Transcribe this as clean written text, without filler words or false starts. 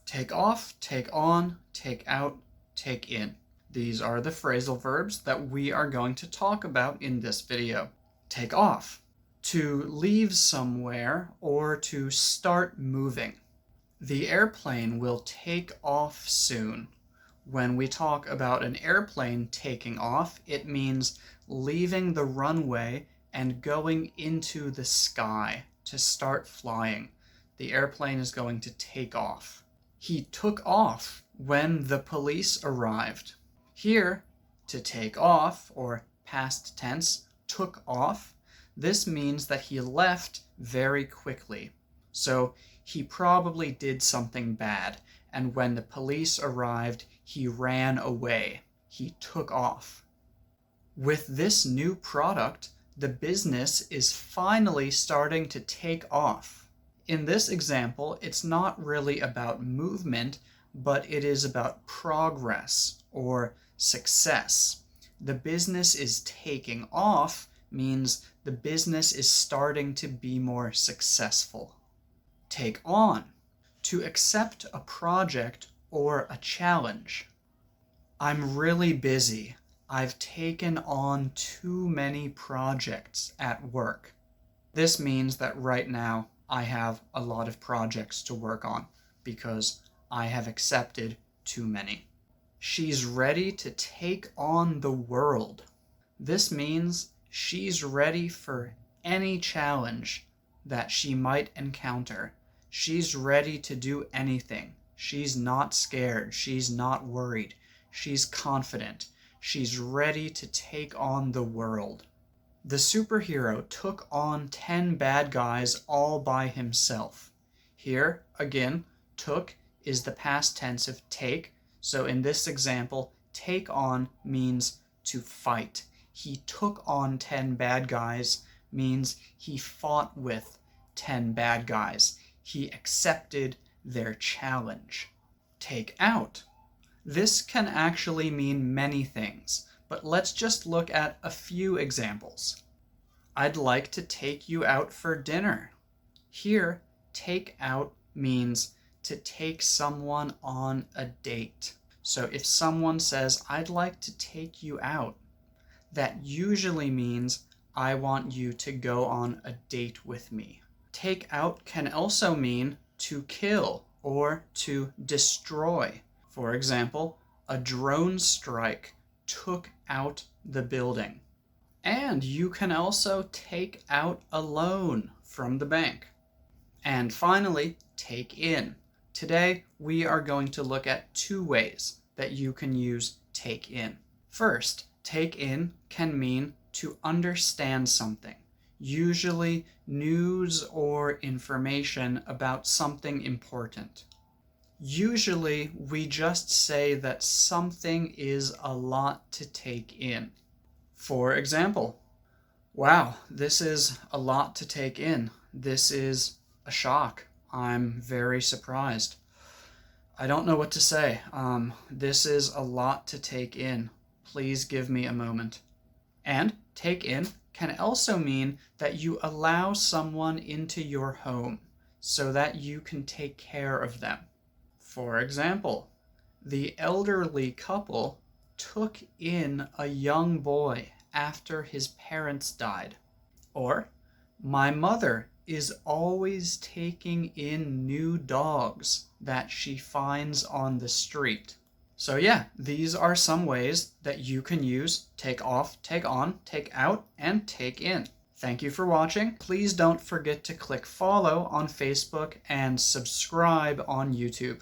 Take off, take on, take out, take in. These are the phrasal verbs that we are going to talk about in this video. Take off, to leave somewhere or to start moving. The airplane will take off soon. When we talk about an airplane taking off, it means leaving the runway and going into the sky to start flying. The airplane is going to take off. He took off when the police arrived. Here, to take off, or past tense, took off, this means that he left very quickly. So he probably did something bad, and when the police arrived, he ran away. He took off. With this new product, the business is finally starting to take off. In this example, it's not really about movement, but it is about progress or success. The business is taking off means the business is starting to be more successful. Take on, to accept a project or a challenge. I'm really busy. I've taken on too many projects at work. This means that right now I have a lot of projects to work on because I have accepted too many. She's ready to take on the world. This means she's ready for any challenge that she might encounter. She's ready to do anything. She's not scared. She's not worried. She's confident. She's ready to take on the world. The superhero took on 10 bad guys all by himself. Here, again, took is the past tense of take, so in this example, take on means to fight. He took on 10 bad guys means he fought with 10 bad guys. He accepted their challenge. Take out. This can actually mean many things, but let's just look at a few examples. I'd like to take you out for dinner. Here, take out means to take someone on a date. So if someone says, I'd like to take you out, that usually means I want you to go on a date with me. Take out can also mean to kill or to destroy. For example, a drone strike took out the building. And you can also take out a loan from the bank. And finally, take in. Today, we are going to look at 2 ways that you can use take in. First, take in can mean to understand something, usually news or information about something important. Usually, we just say that something is a lot to take in. For example, wow, this is a lot to take in. This is a shock. I'm very surprised. I don't know what to say. This is a lot to take in. Please give me a moment. And take in can also mean that you allow someone into your home so that you can take care of them. For example, the elderly couple took in a young boy after his parents died. Or, my mother is always taking in new dogs that she finds on the street. So yeah, these are some ways that you can use take off, take on, take out, and take in. Thank you for watching. Please don't forget to click follow on Facebook and subscribe on YouTube.